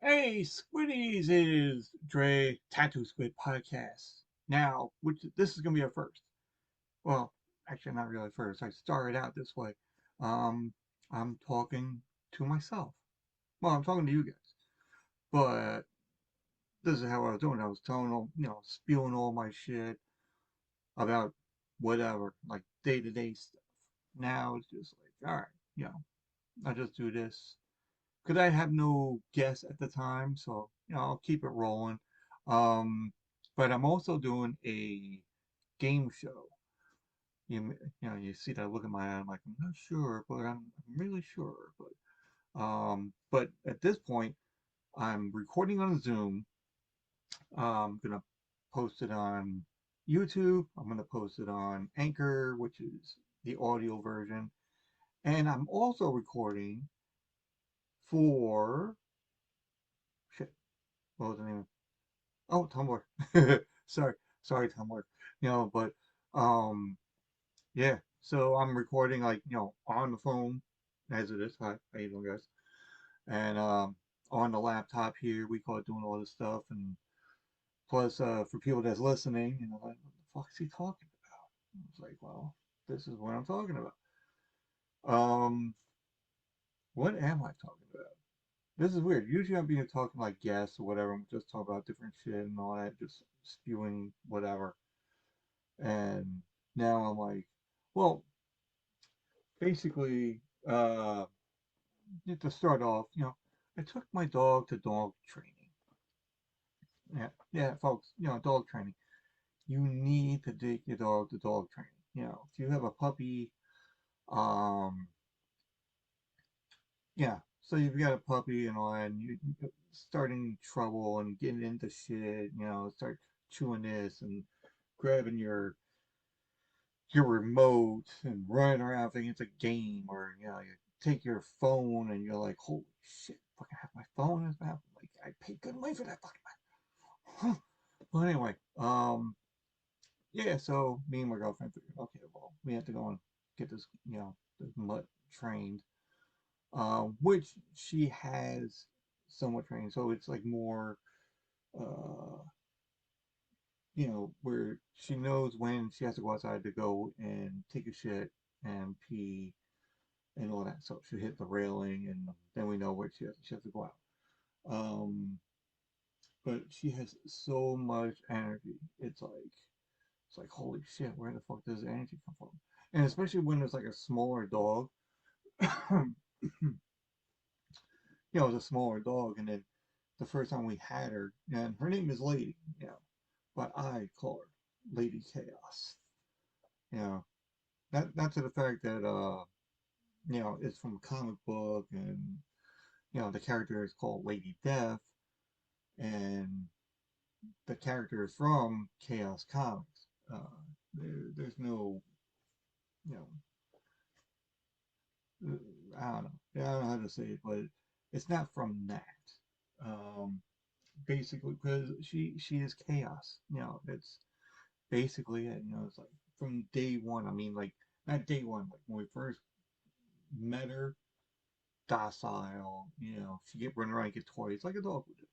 Hey, Squiddies is Dre Tattoo Squid podcast. Now, which this is gonna be our first. Well, actually, not really first. I started out this way. Um, I'm talking to myself. Well, I'm talking to you guys, but this is how I was doing. I was telling all, spewing all my shit about whatever, like day to day stuff. Now it's just like, all right, I just do this because I have no guests at the time, so I'll keep it rolling. Um, but I'm also doing a game show. You see that look in my eye. I'm like, I'm not sure, but I'm really sure. But at this point, I'm recording on Zoom. I'm gonna post it on YouTube. I'm gonna post it on Anchor, which is the audio version, and I'm also recording for shit. What was the name? Oh, Tumblr. sorry, sorry, Tumblr. But um, yeah. So I'm recording like on the phone as it is. Hi, how you doing, guys? And on the laptop here, we call it doing all this stuff, and plus for people that's listening, like, what the fuck is he talking about? I was like, well, this is what I'm talking about. Um, what am I talking about? This is weird. Usually I'm being talking like guests or whatever. I'm just talking about different shit and all that, just spewing whatever. And now I'm like, well, basically, to start off, I took my dog to dog training. Yeah, yeah, folks, dog training. You need to take your dog to dog training. If you have a puppy, um, yeah, so you've got a puppy and all that, and you starting trouble and getting into shit, start chewing this and grabbing your remote and running around thinking it's a game, or you take your phone and you're like, holy shit, fucking have my phone in his mouth. Like I paid good money for that fucking money. Well, anyway, yeah. So me and my girlfriend figured, okay, well, we have to go and get this mutt trained, which she has somewhat trained. So it's like more, uh, where she knows when she has to go outside to go and take a shit and pee and all that. So she hit the railing, and then we know where she has to go out. But she has so much energy. It's like holy shit, where the fuck does the energy come from? And especially when it's like a smaller dog. It's a smaller dog, and then the first time we had her, and her name is Lady, but I call her Lady Chaos. You know, not to the fact that it's from a comic book, and the character is called Lady Death, and the character is from Chaos Comics. There's no, you know, I don't know. I don't know how to say it, but it's not from that. Um, Basically, because she is chaos. It's basically it. It's like from day one. I mean, like not day one, like when we first met her, docile. She get running around, and get toys like a dog would do.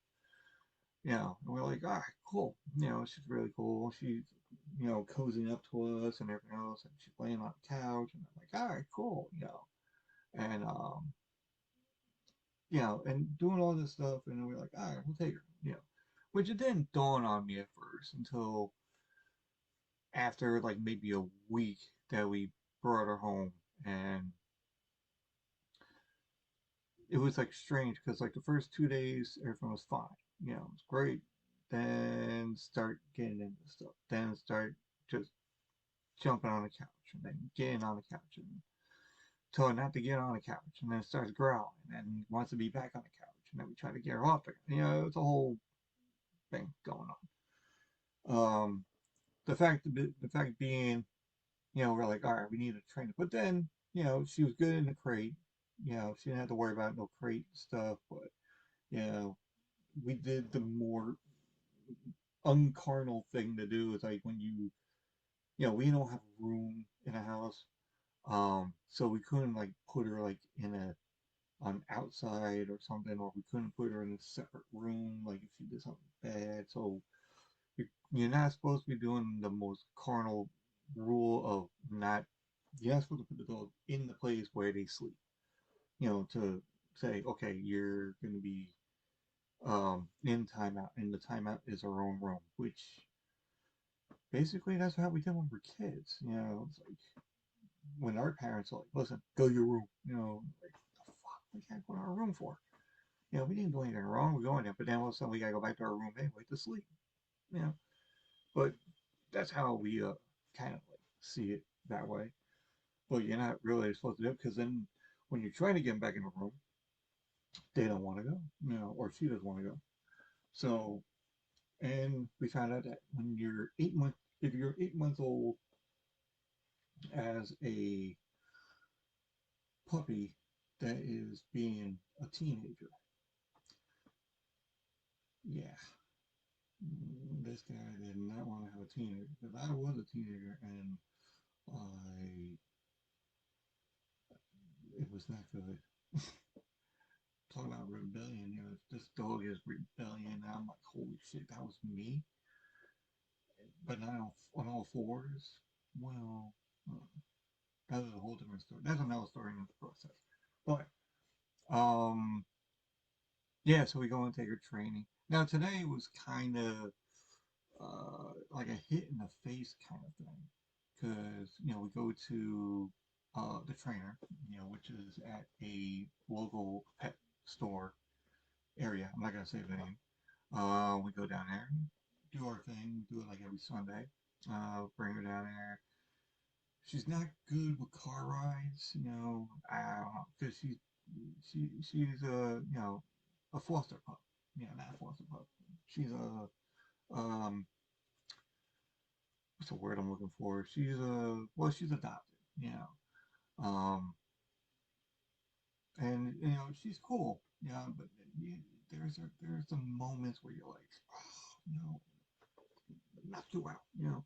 And we're like, all right, cool. She's really cool. She's cozying up to us and everything else, and she's laying on the couch, and I'm like, all right, cool. And and doing all this stuff, and then we're like, all right, we'll take her. Which it didn't dawn on me at first until after like maybe a week that we brought her home, and it was like strange because like the first 2 days everything was fine. It was great. Then start getting into stuff. Then start just jumping on the couch and then getting on the couch and told her not to get on the couch, and then it starts growling and wants to be back on the couch, and then we try to get her off there. It's a whole thing going on. The fact being, we're like, all right, we need to train her. But then, she was good in the crate. She didn't have to worry about no crate stuff. But you know, we did the more uncarnal thing to do. Is like when we don't have room in a house, so we couldn't like put her like in a on outside or something, or we couldn't put her in a separate room, like if she did something bad. So you're not supposed to be doing the most carnal rule of not. You're not supposed to put the dog in the place where they sleep. To say, okay, you're going to be in timeout, and the timeout is our own room, which basically that's how we did when we were kids. It's like when our parents are like, listen, go to your room. Like, the fuck, we can't go to our room for? We didn't do anything wrong. We're going there, but then all of a sudden we gotta go back to our room anyway to sleep. You know, but that's how we kind of like see it that way. But you're not really supposed to do it because then when you're trying to get them back in the room, they don't want to go. Or she doesn't want to go. So, and we found out that when you're 8 months, if you're 8 months old as a puppy that is being a teenager, yeah, this guy did not want to have a teenager because I was a teenager and I it was not good. Talk about rebellion, this dog is rebellion. I'm like, holy shit, that was me. But now on all fours, well, that was a whole different story. That's another story in the process. But yeah, so we go and take her training. Now today was kind of like a hit in the face kind of thing, because we go to the trainer, which is at a local pet store area. I'm not gonna say the name. We go down there, do our thing, do it like every Sunday. Bring her down there. She's not good with car rides, I don't know, because she's a foster pup. Not a foster pup. She's a what's the word I'm looking for? She's adopted, um, and she's cool, but you, there's some moments where you're like, oh, not too well,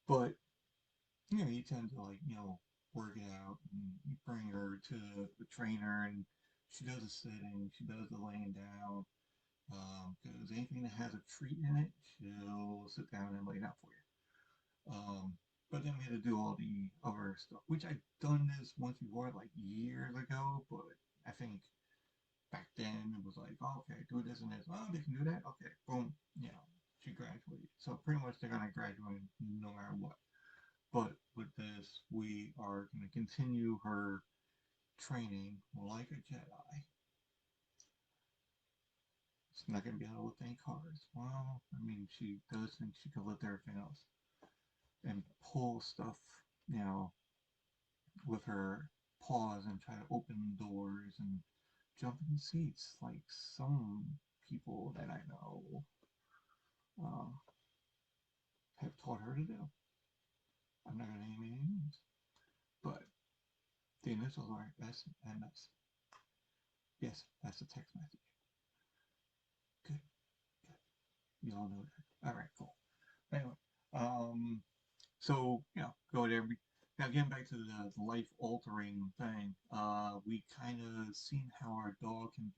but you tend to like work it out, and you bring her to the trainer, and she does the sitting, she does the laying down, because anything that has a treat in it, she'll sit down and lay down for you. But then we had to do all the other stuff, which I'd done this once before, like years ago, but I think back then it was like, oh, okay, do this and this. Oh, they can do that? Okay, boom, she graduated. So pretty much they're gonna graduate no matter what. But with this, we are gonna continue her training like a Jedi. She's not gonna be able to lift any cars. Well, I mean, she does think she can lift everything else and pull stuff, you know, with her paws and try to open doors and jump in seats like some people that I know uh, have taught her to do. I'm not going to name any names, but the initials are SMS. Yes, that's a text message. Good, good. You all know that. All right, cool. Anyway, um, so go there. Now getting back to the life-altering thing, we kind of seen how our dog can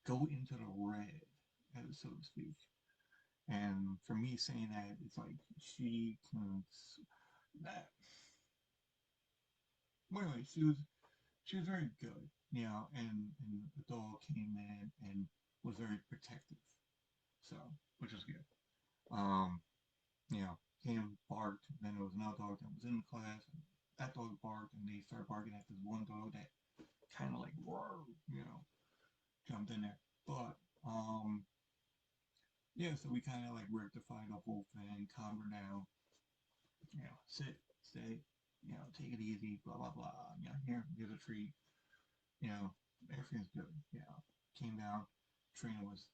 go into the red, so to speak. And for me saying that, it's like she can. That, well, anyway, she was very good, and the dog came in and was very protective, so which is good. Um, came barked. And then there was another dog that was in the class, and that dog barked, and they started barking at this one dog that kind of like roared, jumped in there. But yeah, so we kind of like rectified the whole thing, calmed her down, sit, stay, take it easy, blah blah blah. Here's a treat, you know, everything's good. Came down. Trina was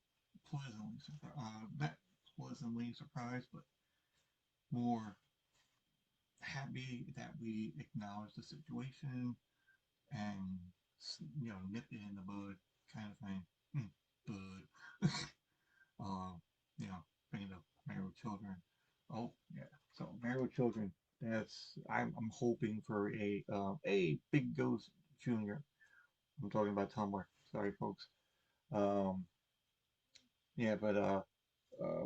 pleasantly surprised, not pleasantly surprised, but more happy that we acknowledged the situation and nip it in the bud, kind of thing. Bud. um, you know, bringing up Married with Children. Oh yeah, so Married with Children. I'm hoping for a Big Ghost Junior. I'm talking about Tumblr. Sorry, folks. Um, yeah, but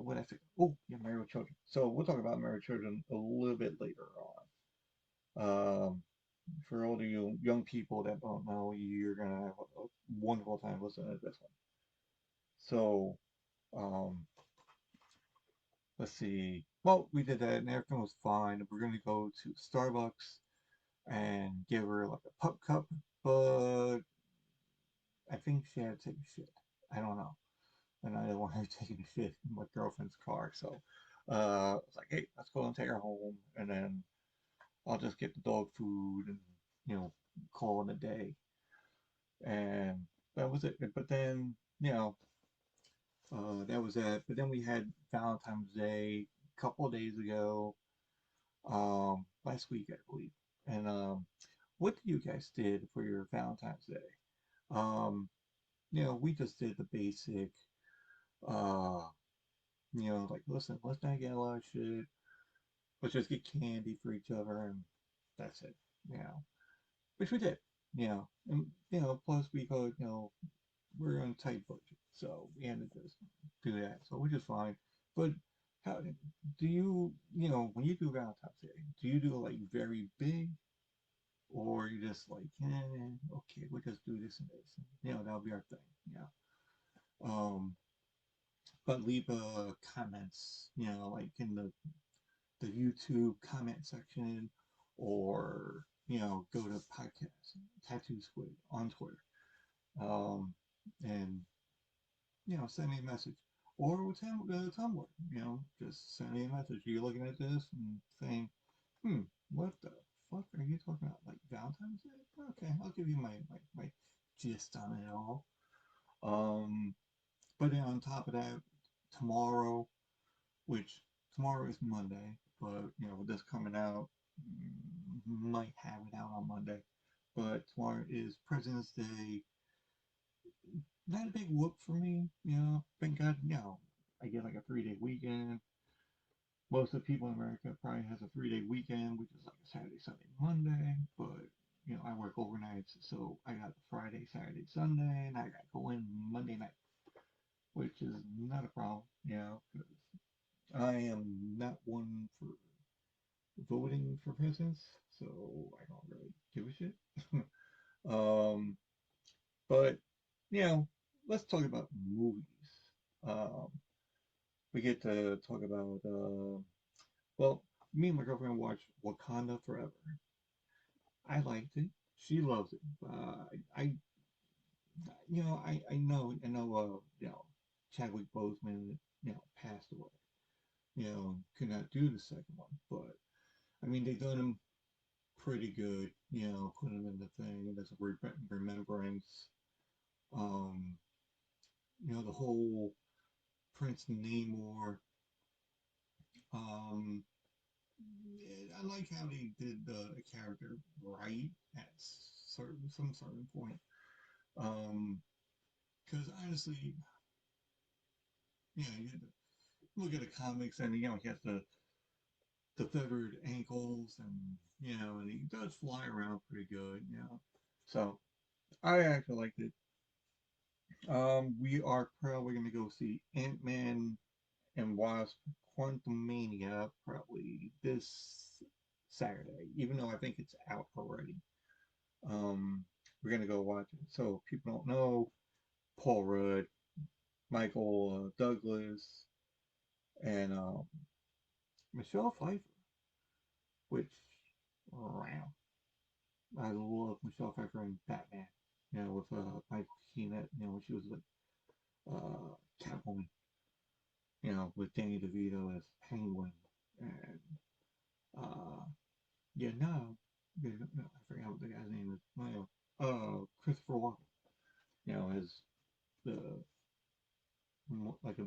what I think. Oh, yeah, Married with Children. So we'll talk about Married with Children a little bit later on. For all of you young people that don't know, you're gonna have a wonderful time listening to this one. So, um, let's see. Well, we did that, and everything was fine. We're gonna go to Starbucks and give her like a pup cup, but I think she had to take a shit. I don't know, and I didn't want her taking a shit in my girlfriend's car, so I was like, hey, let's go and take her home, and then I'll just get the dog food and you know call it a day, and that was it. But then that was that. But then we had Valentine's Day a couple of days ago, last week I believe, and what you guys did for your Valentine's Day? Um, we just did the basic, uh, like listen, let's not get a lot of shit. Let's just get candy for each other, and that's it. You know, which we did. And plus we got we're on a tight budget, so we had to just do that. So which is fine. But how do you when you do Valentine's Day, do you do it like very big, or you just like okay, we'll just do this and this. That'll be our thing. Yeah. Um, but leave comments, like in the YouTube comment section, or go to podcast Tattoo Squid on Twitter, um, and send me a message, or with Tumblr, just send me a message. You're looking at this and saying, what the fuck are you talking about? Like Valentine's Day? Okay, I'll give you my gist on it all. Um, but then on top of that, tomorrow, which tomorrow is Monday, but with this coming out, might have it out on Monday. But tomorrow is President's Day. Not a big whoop for me, thank God, I get like a 3-day weekend. Most of the people in America probably has a 3-day weekend, which is like a Saturday, Sunday, Monday. But I work overnights, so I got Friday, Saturday, Sunday, and I got to go in Monday night, which is not a problem, because I am not one for voting for presidents, so I don't really give a shit. um, but you know, let's talk about movies. Um, we get to talk about well, me and my girlfriend watched Wakanda Forever. I liked it. She loves it. I I know Chadwick Boseman passed away. Could not do the second one, but I mean they done him pretty good. Put him in the thing as a remembrance. Um, the whole Prince Namor. Um, I like how they did the character right at some certain point. Um, because honestly, you had to look at the comics, and he has the feathered ankles, and and he does fly around pretty good. So I actually liked it. We are probably gonna go see Ant-Man and Wasp Quantumania probably this Saturday, even though I think it's out already. We're gonna go watch it. So if people don't know, Paul Rudd, Michael Douglas, and Michelle Pfeiffer, which wow, I love Michelle Pfeiffer in Batman. With Michael Keaton, when she was like Catwoman, with Danny DeVito as Penguin, and uh, yeah, no, I forgot what the guy's name is. No, Christopher Walken, as the like a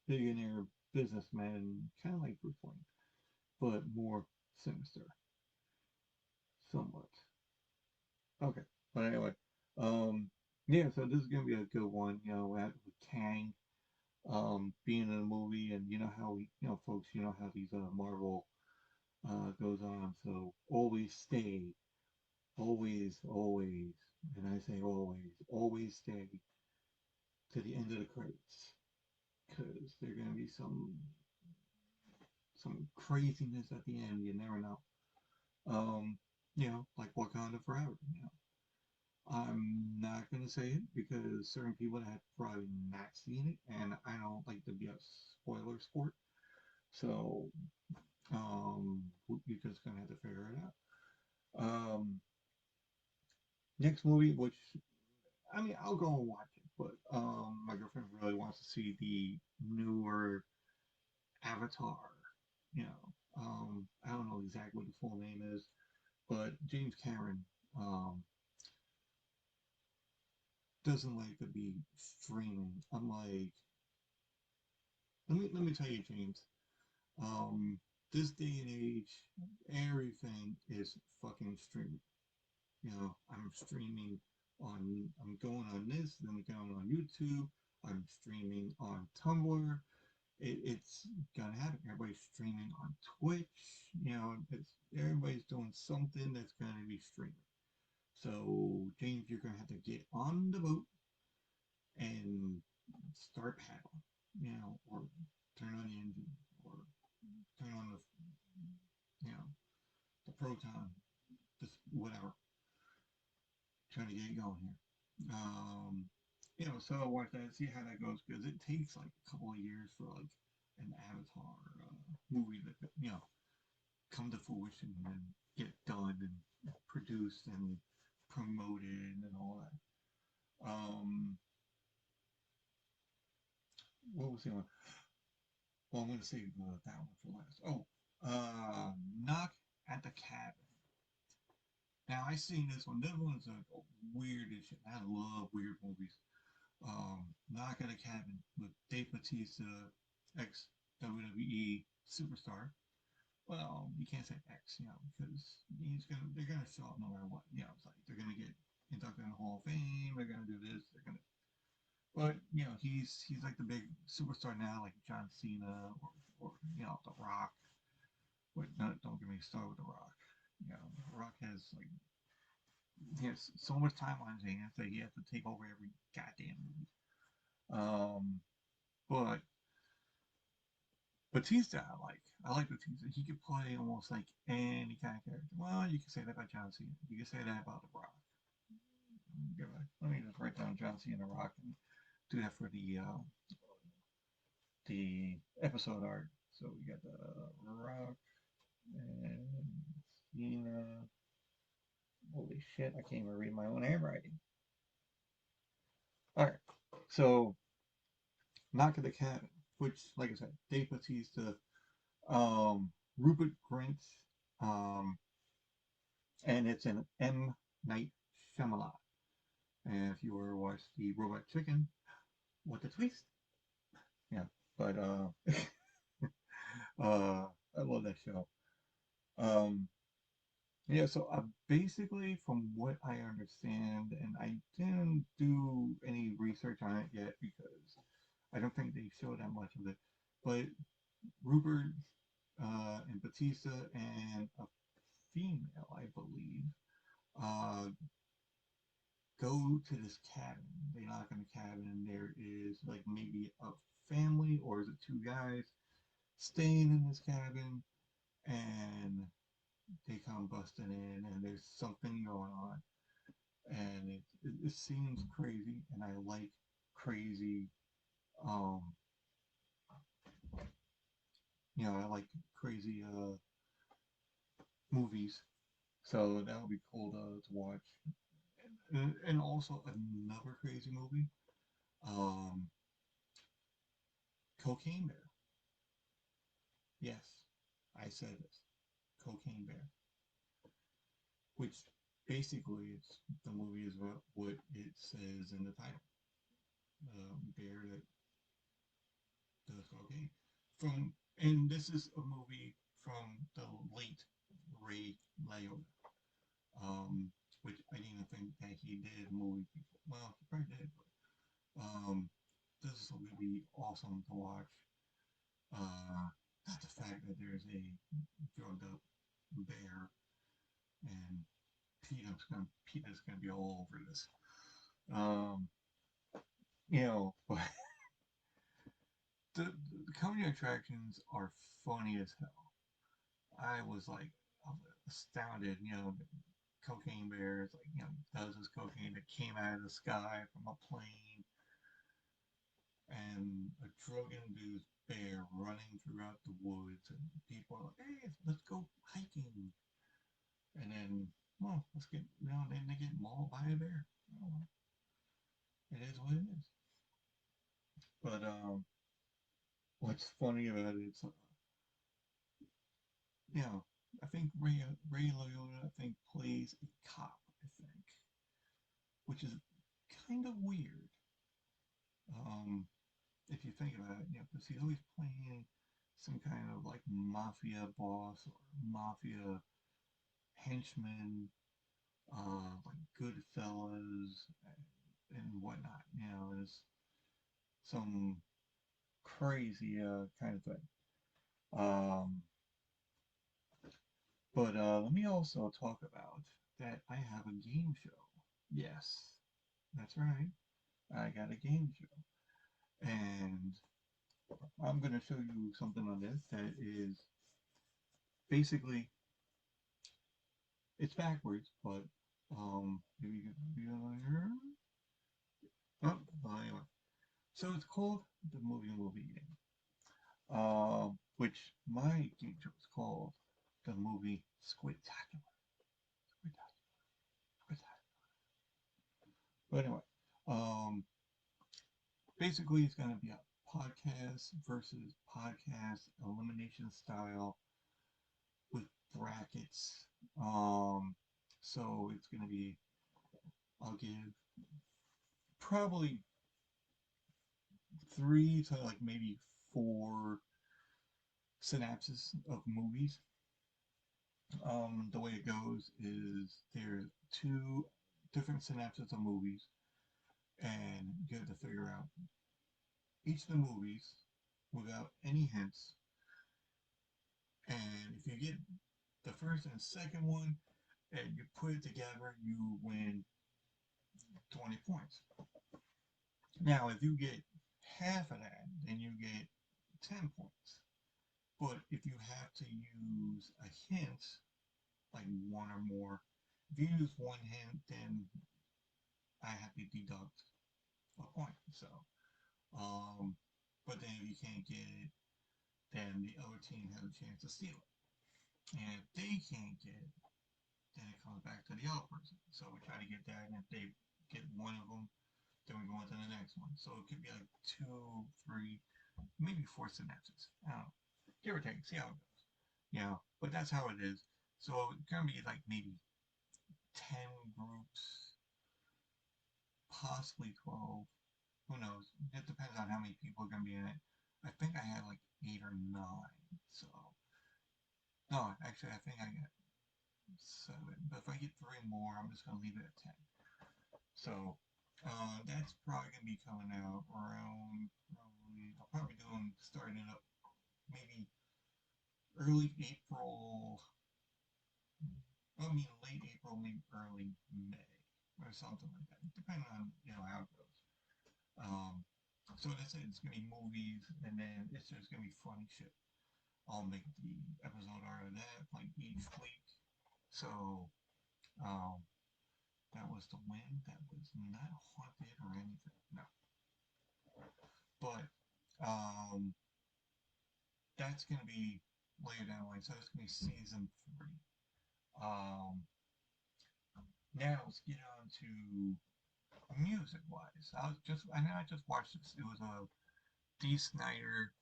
billionaire businessman, kind of like Bruce Wayne, but more sinister, somewhat. Okay, but anyway, um, yeah. So this is gonna be a good one. With Kang, being in a movie, and how folks, how these Marvel goes on. So always stay, always, always And I say always, always stay to the end of the credits because there's gonna be some craziness at the end. You never know. Um, like Wakanda Forever. I'm not gonna say it because certain people have probably not seen it, and I don't like to be a spoiler sport. So, you're just gonna have to figure it out. Next movie, which I mean, I'll go and watch it, but my girlfriend really wants to see the newer Avatar. I don't know exactly what the full name is, but James Cameron um, doesn't like to be streaming. I'm like, let me tell you, James. Um, this day and age, everything is fucking streaming. I'm going on this, then I'm going on YouTube. I'm streaming on Tumblr. It's gonna happen. Everybody's streaming on Twitch. Everybody's doing something that's gonna be streaming. So James, you're gonna have to get on the boat and start paddling. Or turn on the engine, or turn on the proton, just whatever. Trying to get it going here. So I watch that, see how that goes because it takes like a couple of years for like an Avatar movie that come to fruition and get done and produced and promoted and all that. What was the one? Well, I'm going to save that one for last. Oh, Knock at the Cabin. Now I seen this one. This one's a weird as shit. I love weird movies. Knock at a Cabin with Dave Bautista, ex WWE superstar. Well, you can't say X, because they're gonna show up no matter what. It's like they're gonna get inducted in the Hall of Fame. They're gonna do this. They're gonna, but he's like the big superstar now, like John Cena or The Rock. But no, don't get me started with The Rock. The Rock has like he has so much time on his hands that he has to take over every goddamn movie. Um, but Batista, I like Batista. He could play almost like any kind of character. Well, you can say that about John Cena. You can say that about The Rock. Let me just write down John Cena, The Rock, and do that for the episode art. So we got the Rock and Cena. Holy shit! I can't even read my own handwriting. All right. So Knock at the Cabin, which, like I said, Dave Bautista, Rupert Grint, um, and it's an M. Night Shyamalan. And if you ever watched the Robot Chicken, what a twist! Yeah, but I love that show. Um, yeah, so basically, from what I understand, and I didn't do any research on it yet because I don't think they show that much of it, but Rupert and Batista and a female, I believe, uh, go to this cabin. They knock on the cabin, and there is like maybe a family, or is it two guys staying in this cabin, and they come busting in, and there's something going on, and it seems crazy, and I like crazy, um, I like crazy movies, so that would be cool to watch. And also another crazy movie, um, Cocaine Bear. Yes, I said this. Cocaine Bear, which basically it's the movie is what it says in the title. Bear that does cocaine. And this is a movie from the late Ray Liotta, um, which I didn't even think that he did a movie before. Well, he probably did, but this is going to be awesome to watch. Uh, not the fact that there's a drugged up bear and Peter's gonna be all over this. Um, but the comedy attractions are funny as hell. I was like astounded. Cocaine bears, like does this cocaine that came out of the sky from a plane, and a drug-induced bear running throughout the woods, and people are like, "Hey, let's go hiking," and then, well, then they get mauled by a bear. Oh, it is what it is. But what's funny about it is, you know, I think Ray Liotta, I think, plays a cop. I think, which is kind of weird. Um, if you think about it, because he's always playing some kind of like mafia boss or mafia henchman, like Goodfellas and whatnot. It's some crazy kind of thing. Um, but let me also talk about that I have a game show. Yes, that's right. I got a game show. And I'm going to show you something on this that is basically, it's backwards, but maybe you can be on here. Oh, well, anyway. So it's called the movie game. Which my game show is called the movie Squidtacular. Squidtacular. Squidtacular. But anyway, um, basically it's going to be a podcast versus podcast elimination style with brackets. Um, so it's going to be, I'll give probably three to like maybe four synapses of movies. The way it goes is there's two different synapses of movies, and you have to figure out each of the movies without any hints. And if you get the first and second one and you put it together, you win 20 points. Now, if you get half of that, then you get 10 points. But if you have to use a hint, like one or more, if you use one hint, then I have to deduct a point. So, um, but then if you can't get it, then the other team has a chance to steal it. And if they can't get it, then it comes back to the other person. So we try to get that, and if they get one of them, then we go on to the next one. So it could be like two, three, maybe four synapses. I don't know. Give or take, see how it goes. But that's how it is. So it's gonna be like maybe 10 groups, possibly 12. Who knows? It depends on how many people are gonna be in it. I think I had like 8 or 9. So no, actually I think I got 7. But if I get 3 more, I'm just gonna leave it at 10. So that's probably gonna be coming out around I'll probably be doing starting it up maybe early April. I mean late April, maybe early May or something like that, depending on how it goes. Um, so that's it. It's gonna be movies, and then it's just gonna be funny shit. I'll make the episode art of that like each week. So um, that was the win. That was not haunted or anything. No, but um, that's gonna be later down the line. So that's gonna be season 3. Um, Now let's get on to music wise. I just watched this. It was a D. Snider,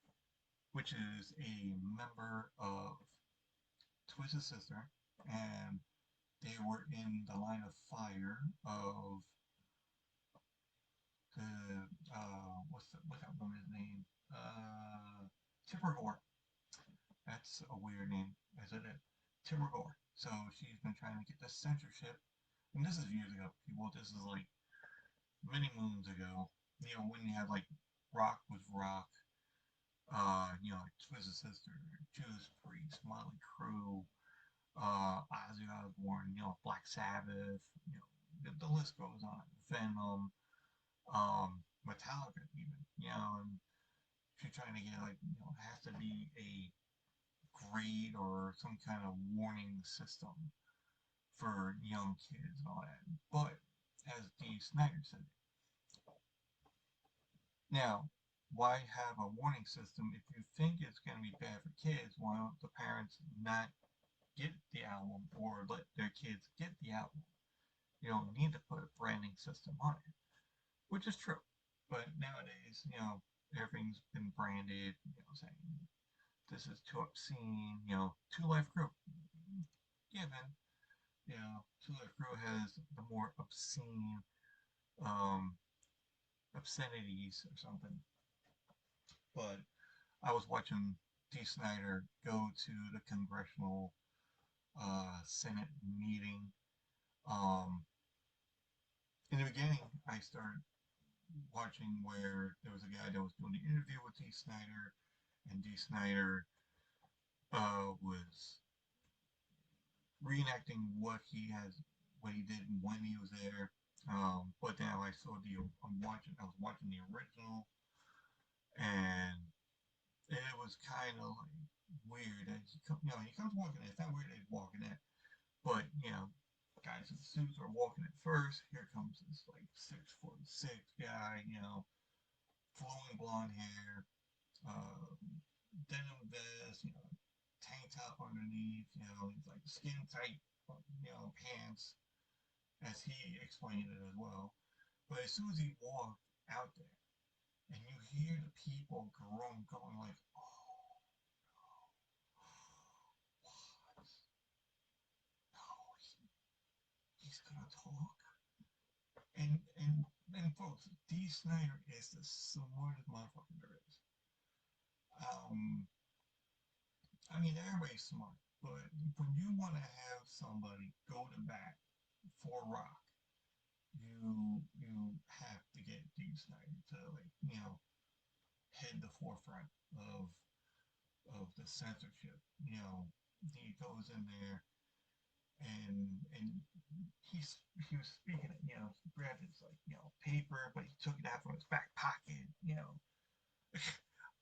which is a member of Twisted Sister, and they were in the line of fire of the what's that woman's name? Tipper Gore. That's a weird name, isn't it? Tipper Gore. So she's been trying to get the censorship, and this is years ago, people. This is like many moons ago. When you had like rock was rock, like Twisted Sister, Judas Priest, Motley Crue, Ozzy Osbourne, Black Sabbath, the list goes on. Venom, Metallica even, and if you're trying to get like, it has to be a grade or some kind of warning system for young kids and all that. But as Dee Snider said, now, why have a warning system if you think it's going to be bad for kids? Why don't the parents not get the album or let their kids get the album? You don't need to put a branding system on it, which is true. But nowadays, everything's been branded, saying this is too obscene, Two Life Crew. Given, Two Life Crew has the more obscene um, obscenities or something. But I was watching Dee Snider go to the congressional Senate meeting. Um, in the beginning, I started watching where there was a guy that was doing the interview with Dee Snider, and Dee Snider was reenacting what he did when he was there. But now I was watching the original, and it was kind of like weird. And he comes walking in. It's not weird that he's walking in, but guys in suits are walking in first. Here comes this like 6'6" guy, flowing blonde hair, uh, denim vest, tank top underneath, he's like skin tight, pants, as he explained it as well. But as soon as he walked out there, and you hear the people going like, oh, what? No, he's gonna talk. And folks, Dee Snider is the smartest motherfucker there is. Um, I mean, everybody's smart, but when you want to have somebody go to bat for rock, you have to get Dee Snider to like head the forefront of the censorship. He goes in there and he was speaking it. He grabbed his like paper, but he took it out from his back pocket.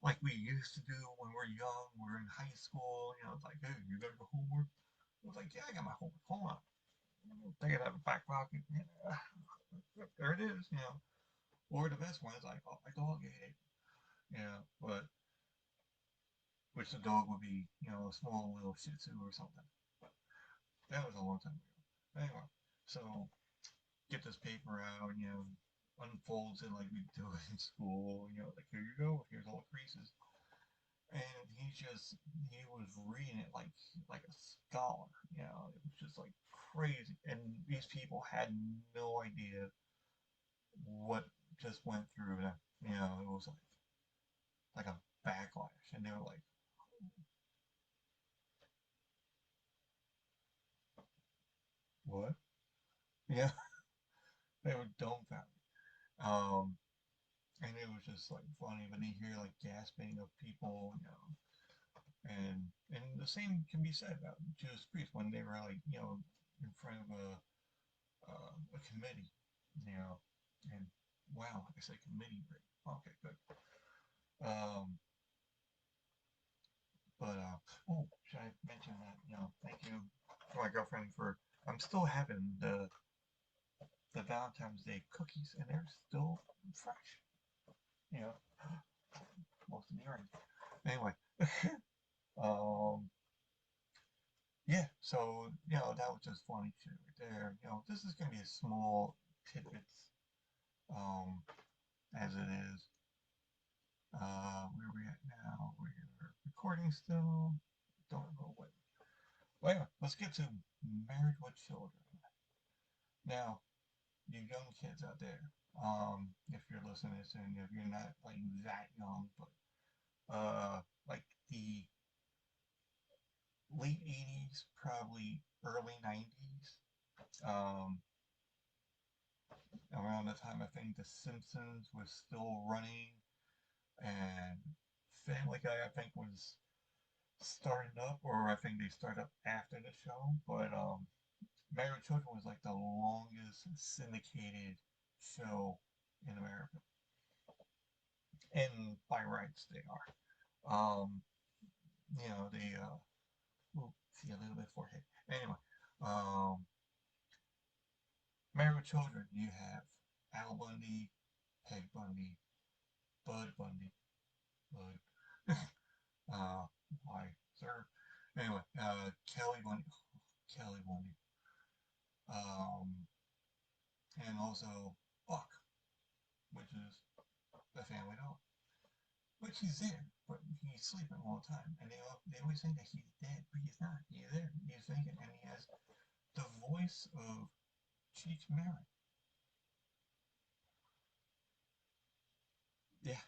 Like we used to do when we are young. We are in high school. It's like, hey, you got your homework? I was like, yeah, I got my homework. Hold on. Take it out of the back pocket. There it is. Or the best one is like, oh, my dog ate it. But which the dog would be, a small little Shih Tzu or something. But that was a long time ago. Anyway, so get this paper out, unfolds it like we do in school, like here you go, here's all the creases. And he was reading it like a scholar, it was just like crazy. And these people had no idea what just went through them. It was like a backlash, and they were like, "What?" Yeah, they were dumbfounded. Um, and it was just like funny. But you hear like gasping of people, and the same can be said about Judas Priest when they were like, in front of a committee, you know, and wow, like I said, committee, right? Okay, good. Um, but oh, should I mention that? Thank you to my girlfriend for. I'm still having the Valentine's Day cookies, and they're still fresh. You know, most of the orange. Anyway, um, yeah. So that was just funny shit right there. This is gonna be a small tidbits, um, as it is. Where are we at now? We're recording still. Don't know what. Well, anyway, let's get to Married with Children. Now, you young kids out there, if you're listening to this and if you're not like that young, but like the late 80s, probably early 90s, um, around the time I think The Simpsons was still running, and Family Guy I think was started up, or I think they started up after the show. But Married with Children was like the longest syndicated show in America, and by rights they are. They we'll see a little bit forehead. Anyway, um, Married with Children, you have Al Bundy, Peg Bundy, Bud Bundy, Bud, uh, why, sir? Anyway, Kelly Bundy, Kelly Bundy, um, and also Buck, which is the family dog, which he's there, but he's sleeping all the time, and they always think that he's dead, but he's not. He's there, he's thinking, and he has the voice of Cheech Marin. Yeah,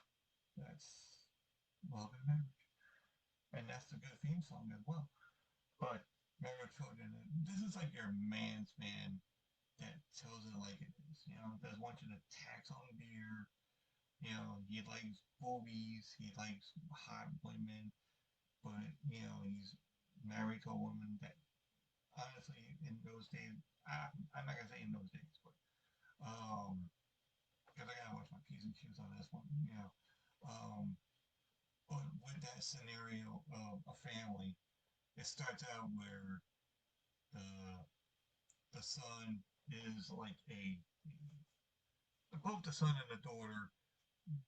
that's Love and Marriage, and that's a good theme song as well. But Marriage Children, this is like your man's man that tells it like it is. Doesn't want you to tax on beer. He likes boobies. He likes hot women, but he's married to a woman that honestly in those days, I'm not gonna say in those days, but because I gotta watch my P's and Q's on this one. Um, but with that scenario of a family, it starts out where the the son is like both the son and the daughter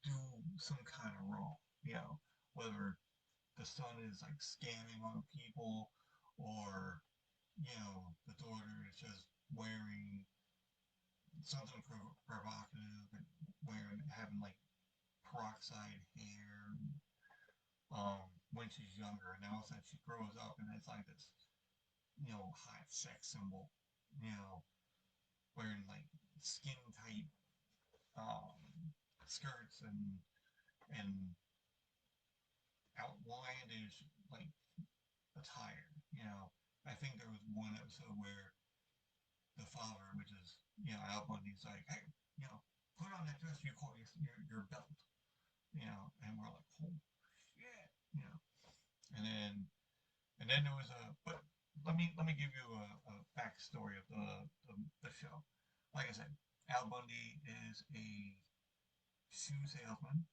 do some kind of wrong. Whether the son is like scamming on people, or the daughter is just wearing something provocative and having like peroxide hair, when she's younger, and then all of a sudden she grows up and it's like this, hot sex symbol, you know, wearing like skin tight skirts and outlandish like attire. I think there was one episode where the father, which is Al Bundy's like, hey, put on that dress you call your belt, and we're like, oh shit, and then there was but let me give you a backstory of the show. Like I said, Al Bundy is a shoe salesman,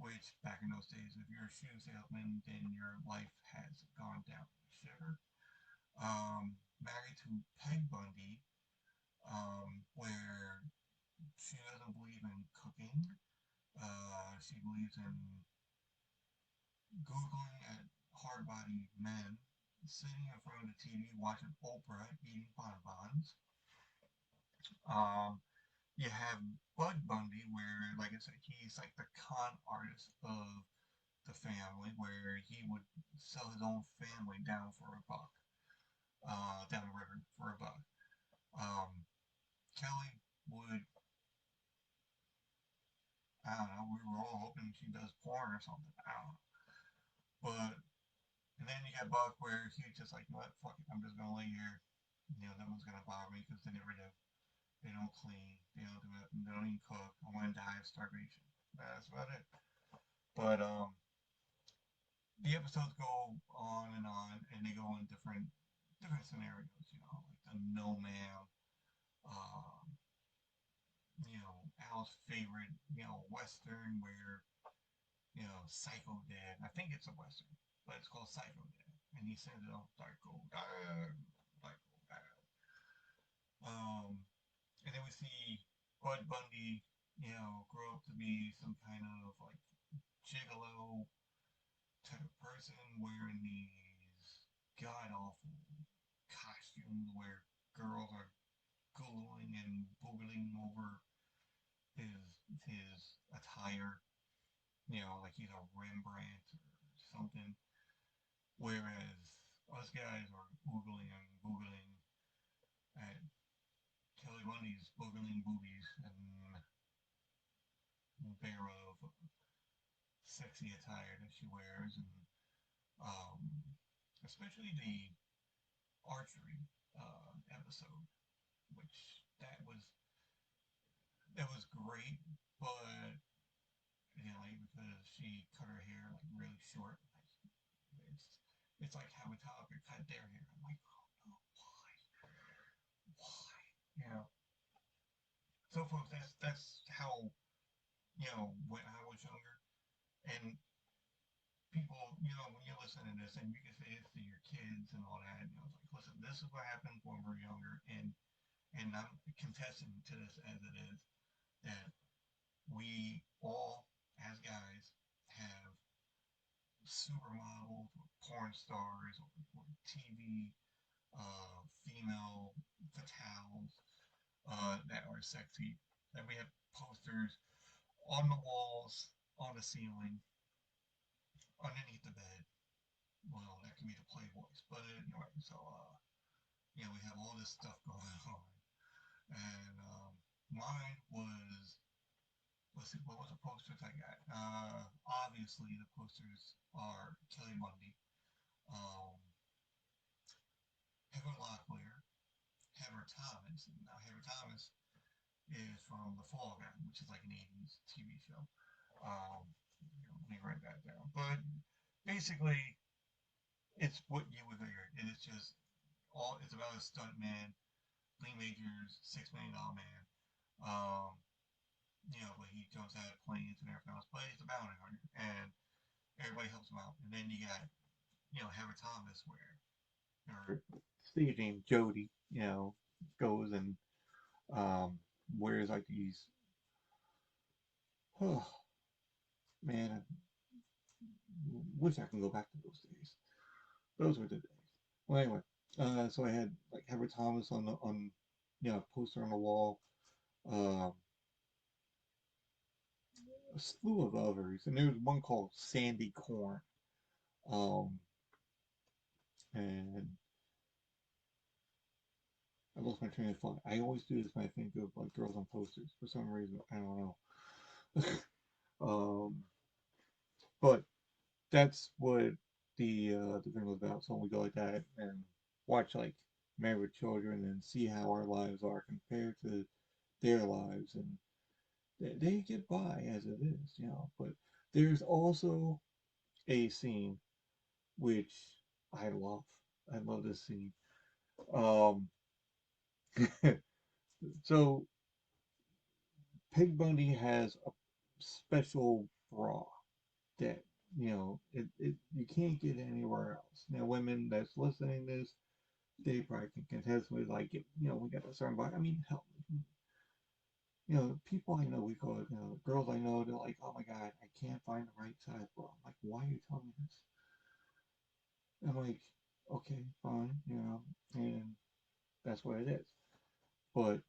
which back in those days, if you're a shoe salesman, then your life has gone down the shitter. Married to Peg Bundy, where she doesn't believe in cooking. She believes in Googling at hard body men, sitting in front of the TV watching Oprah eating bonbons. Um, you have Bud Bundy, where, like I said, he's like the con artist of the family, where he would sell his own family down for a buck, down the river for a buck. Um, Kelly would, I don't know, we were all hoping she does porn or something. I don't know. But, and then you got Buck, where he's just like, you know what, fuck it, I'm just gonna lay here. No one's gonna bother me because they never do. They don't clean. They don't do it. They don't even cook. I want to die of starvation. That's about it. But the episodes go on, and they go in different scenarios. Like the No Man. Um, Al's favorite, Western, where Psycho Dad. I think it's a Western, but it's called Psycho Dad, and he sings it on Psycho Dad, Psycho Dad. Um, and then we see Bud Bundy, grow up to be some kind of like gigolo type of person wearing these god awful costumes where girls are gluing and boogling over his attire, like he's a Rembrandt or something. Whereas us guys are oogling and boogling at Kelly Bundy's boogling boobies and thereof sexy attire that she wears, and um, especially the archery episode, which that was great, but like because she cut her hair like really short, like, it's It's like how Metallica cut their hair. I'm like, oh no, why? Why? You know. So folks, that's how when I was younger, and people, when you're listening to this, and you can say this to your kids and all that, it's like, listen, this is what happened when we were younger, and I'm contesting to this as it is that we all, as guys, have supermodels or porn stars or TV female fatales that are sexy. And we have posters on the walls, on the ceiling, underneath the bed. Well, that can be the Playboys, but anyway, so we have all this stuff going on, and mine was, let's see, what was the posters I got? Obviously the posters are Kelly Bundy, um, Heather Locklear, Heather Thomas. Now Heather Thomas is from The Fall Guy, which is like an '80s TV show. Let me write that down. But basically, it's what you would figure. And it's just all. It's about a stunt man, Lee Majors, $6 million man. Um, but he jumps out of planes and everything else. But he's a bounty hunter, and everybody helps him out. And then you got, Heather Thomas, where her stage name Jody, goes and um, wears like these. Oh man, I wish I can go back to those days. Those were the days. Well, anyway, so I had like Heather Thomas on poster on the wall, uh, a slew of others, and there was one called Sandy Corn. Um, and I lost my train of thought. I always do this when I think of like girls on posters for some reason. I don't know. um, but that's what the thing was about. So we go like that and watch like Married with Children and see how our lives are compared to their lives, and they get by as it is, But there's also a scene which I love. I love this scene. Um, so Pig Bundy has a special bra that it you can't get anywhere else. Now, women that's listening to this, they probably can contest with like, we got a certain body. I mean, hell, people I know, we call it, girls I know, they're like, oh my God, I can't find the right size bra. I'm like, why are you telling me this? I'm like, okay, fine, and that's what it is. But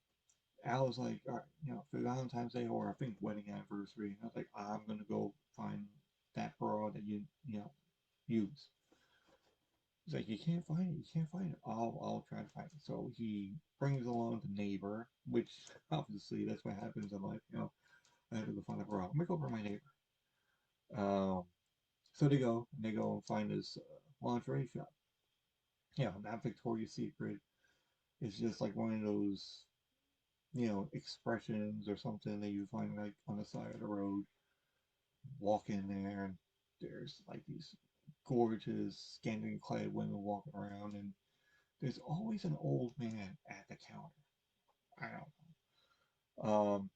Al was like, all right, for Valentine's Day or I think wedding anniversary, I was like, I'm gonna go find that bra that you use. He's like, you can't find it, you can't find it. I'll try to find it. So he brings along the neighbor, which obviously that's what happens in life, I had to go find a bra. I'm gonna go for my neighbor. Um, so they go and find this lingerie shop. Not Victoria's Secret. It's just like one of those, expressions or something that you find like on the side of the road. Walk in there and there's like these gorgeous, scantily clad women walking around, and there's always an old man at the counter. I don't know.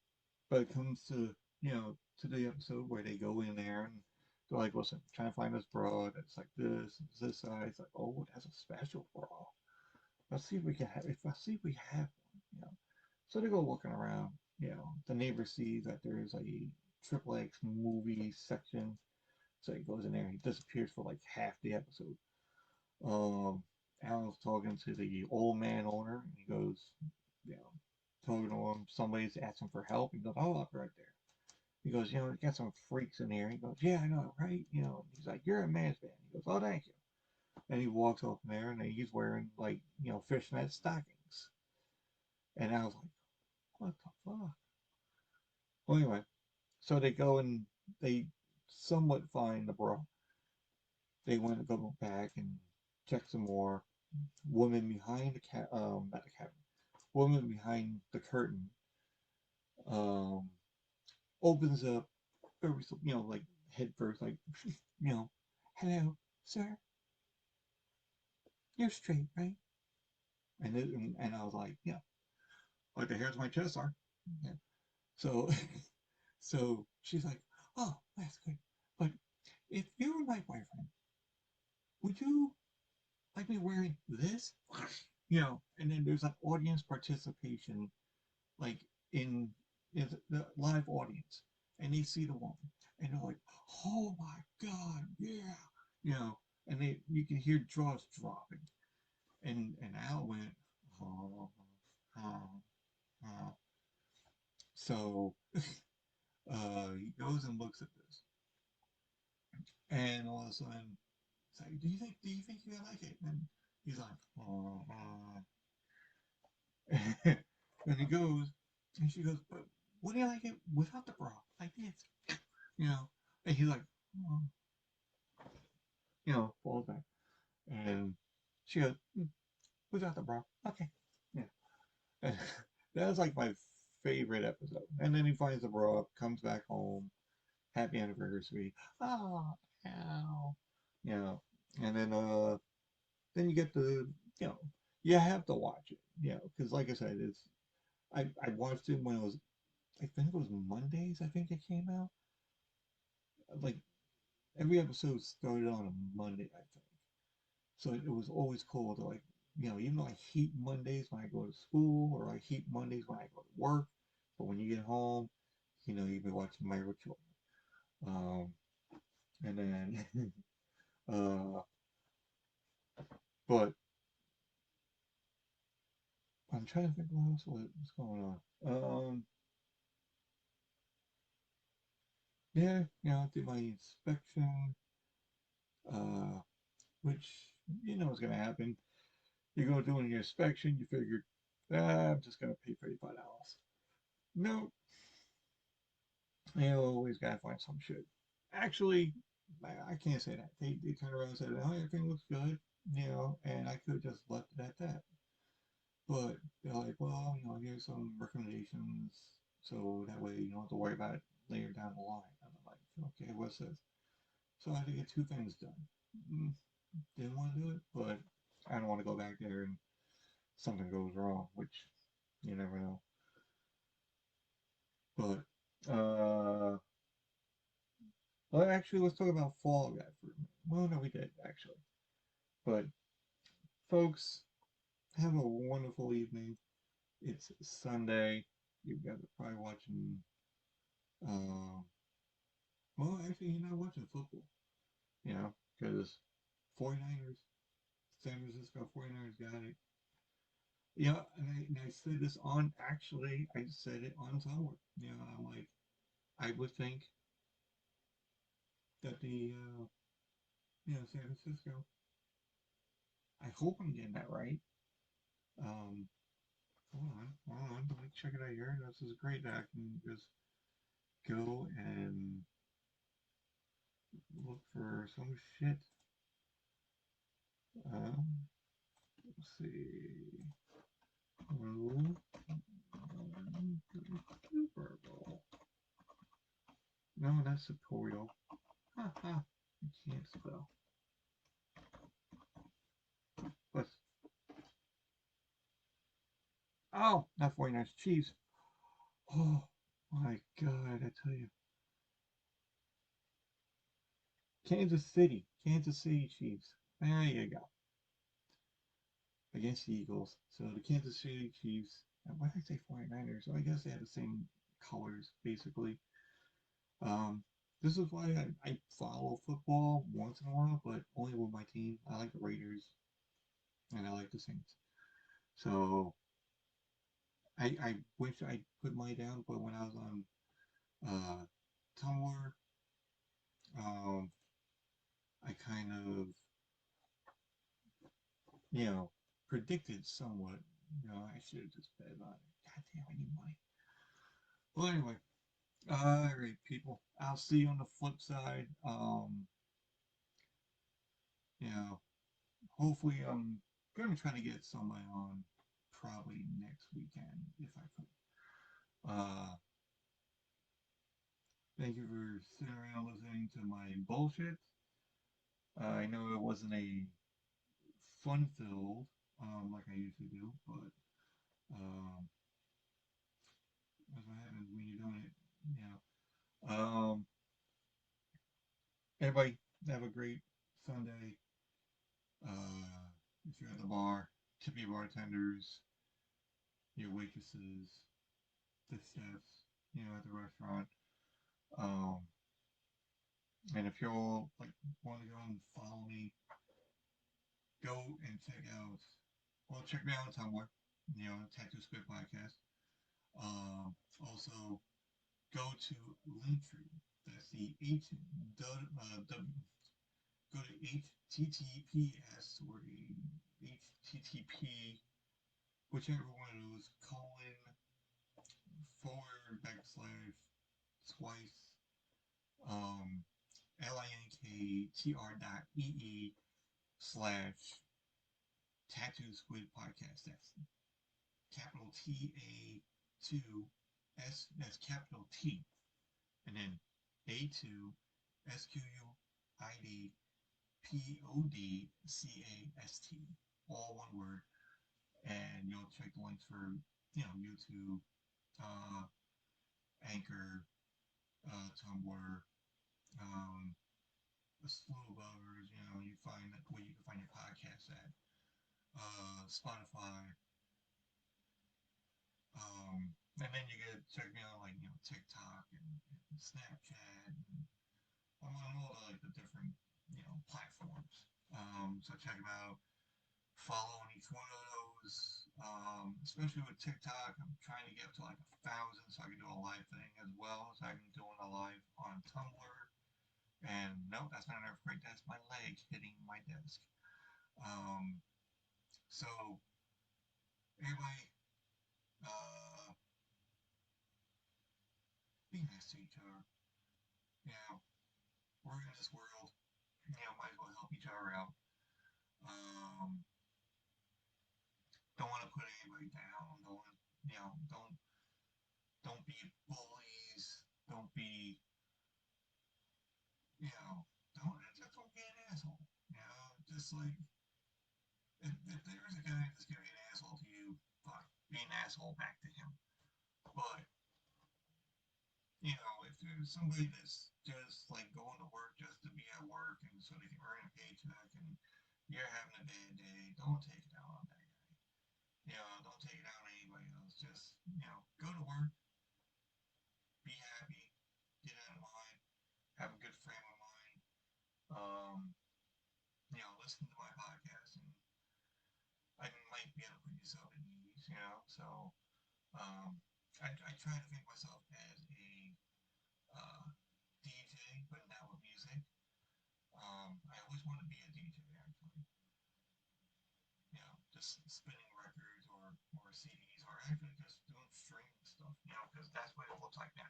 But it comes to the episode where they go in there and they're like, listen, trying to find this bra that's like this size. Like, oh, that's a special bra. Let's see if we can have. If I see if we have one. So they go looking around. The neighbor sees that there's a triple X movie section. So he goes in there. He disappears for like half the episode. Um, Alan's talking to the old man owner, and he goes, you know, talking to him. Somebody's asking for help. He goes, "Oh, I'll be right there." He goes, "We got some freaks in here." He goes, "Yeah, I know, right?" He's like, "You're a man's man." He goes, "Oh, thank you." And he walks up there, and he's wearing like fishnet stockings. And I was like, "What the fuck?" Well, anyway, so they go and they somewhat find the bra. They went to go back and check some more. Woman behind the not the cabin. Woman behind the curtain um opens up very like head first, like you know, hello, sir. You're straight, right? And I was like, yeah, like the hairs on my chest are. Yeah. So so she's like, oh, that's good. But if you were my boyfriend, would you like me wearing this? And then there's like audience participation, like in, in the live audience, and they see the woman, and they're like, "Oh my God, yeah!" And you can hear jaws dropping, and Al went, "Oh, oh, oh." So he goes and looks at this, and all of a sudden, it's like, "Do you think you like it?" And he's like, "Oh, oh." And he goes, and she goes, "But what do you like it without the bra, like this?" You know, and he's like, "Oh," falls back, and she goes, without the bra, okay, yeah. And that was like my favorite episode. And then he finds the bra, comes back home, happy anniversary, oh, ow, you know, and then you get the, you know, you have to watch it, because like I said, I watched it when it was, I think it was Mondays, I think it came out. Like every episode started on a Monday, I think. So it was always cool to, like, even though I hate Mondays when I go to school, or I hate Mondays when I go to work, but when you get home, you can watch My Little Children. Um, and then, uh, but I'm trying to think what else was going on. Yeah, did my inspection, uh, which is gonna happen. You go doing your inspection, you figure, I'm just gonna pay $35. No, you always gotta find some shit. Actually, I can't say that. They turned around and said, "Oh, everything looks good," and I could have just left it at that. But they're like, "Well, here's some recommendations, so that way you don't have to worry about it later down the line." And I'm like, "Okay, what's this?" So I had to get two things done. Mm, didn't want to do it, but I don't want to go back there and something goes wrong, which you never know. But well, actually, let's talk about Fall Guy for a minute. Well, no, we did actually. But folks, have a wonderful evening. It's Sunday. You guys are probably watching. Uh, well, actually, you're not watching football. Because 49ers, San Francisco 49ers got it. Yeah, and I said this on, actually, I said it on Tumblr. I'm like, I would think that San Francisco, I hope I'm getting that right. Um, hold on, let me check it out here. This is great that I can just go and look for some shit. Let's see. Oh, Super Bowl. No, that's tutorial. Ha ha. I can't spell. But oh, not 49ers, Chiefs. Oh my God, I tell you, Kansas City Chiefs. There you go, against the Eagles. So the Kansas City Chiefs. Why did I say 49ers? So I guess they have the same colors, basically. Um, this is why I follow football once in a while, but only with my team. I like the Raiders and I like the Saints. So I wish I put money down, but when I was on uh, Tumblr, um, I kind of, you know, predicted somewhat. I should have just bet on it. God damn, I need money. Well, anyway, all right, people. I'll see you on the flip side. You know, hopefully I'm gonna try to get somebody on probably next weekend if I could. Thank you for sitting around listening to my bullshit. I know it wasn't a fun filled, like I usually do, but um, that's what happens when you're doing it. You know. Everybody have a great Sunday. If you're at the bar, tip your bartenders, your waitresses, the chefs, at the restaurant. Um, and if you're like want to go and follow me, go and check me out on Tumblr, Tattoo Squid Podcast. Also, go to Linktree. That's the go to HTTPS or HTTP, whichever one of those, colon, forward, backslash, twice, um, linktr.ee/ Tattoo Squid Podcast. That's capital TA2 S, that's capital T, and then A2SQUIDPODCAST, all one word. And you'll check the links for, YouTube, uh, Anchor, Tumblr, um, a slew of others. You find that where you can find your podcast at, Spotify, and then you get check me out like TikTok and Snapchat. And I'm on all the different platforms. So check them out. Follow on each one of those. Especially with TikTok, I'm trying to get up to like 1,000 so I can do a live thing as well. So I can do a live on Tumblr. And no, that's not an earthquake. That's my leg hitting my desk. Um, so everybody, uh, be nice to each other. You know, we're in this world. Might as well help each other out. Um, don't want to put anybody down. Don't be bullies. Don't be, don't be an asshole. Just like if there's a guy that's gonna be an asshole to you, fine, be an asshole back to him. But if there's somebody that's just like going to work just to be at work and so they can earn a paycheck and you're having a bad day, don't take it out on that guy. Don't take it out on anybody else. Just, go to work, be happy, get out of mind, have a good frame of mind. Um, listen to my podcast and I might be able to put yourself at ease, So I try to think myself as a uh, DJ, but not with music. I always want to be a DJ actually. Just spinning records or CDs or actually just doing streaming stuff. Because that's what it looks like now.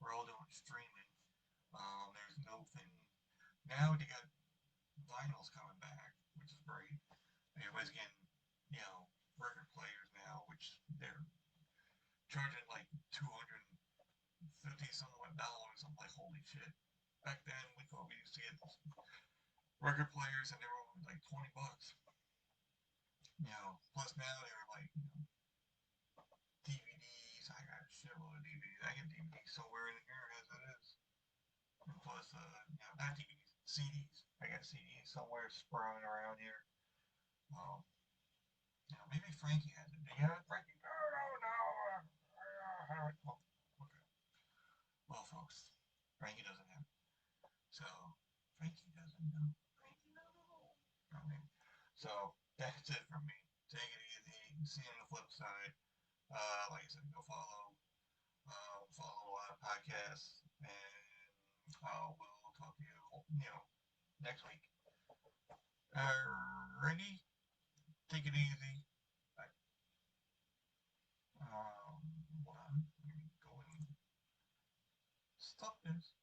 We're all doing streaming. There's no thing now. They got vinyls coming back, which is great. Everybody's getting record players now, which they're charging like 250 somewhat dollars. I'm like, holy shit. Back then, we used to get record players and they were only like 20 bucks. Plus now they're like, DVDs. I got a shitload of DVDs. I get DVDs somewhere in here as it is. And plus, not DVDs, CDs. I got CDs somewhere sprawling around here. Um, maybe Frankie has it. Do you have it, Frankie? No, no, no. I have it. Oh, okay. Well, folks, Frankie doesn't have it. So, Frankie doesn't know. Frankie, no. Okay. So, that's it from me. Take it easy. See you on the flip side. Like I said, go follow a lot of podcasts, and we'll talk to you, next week. Ready? Take it easy. Bye. Hold on. Let me go and stop this.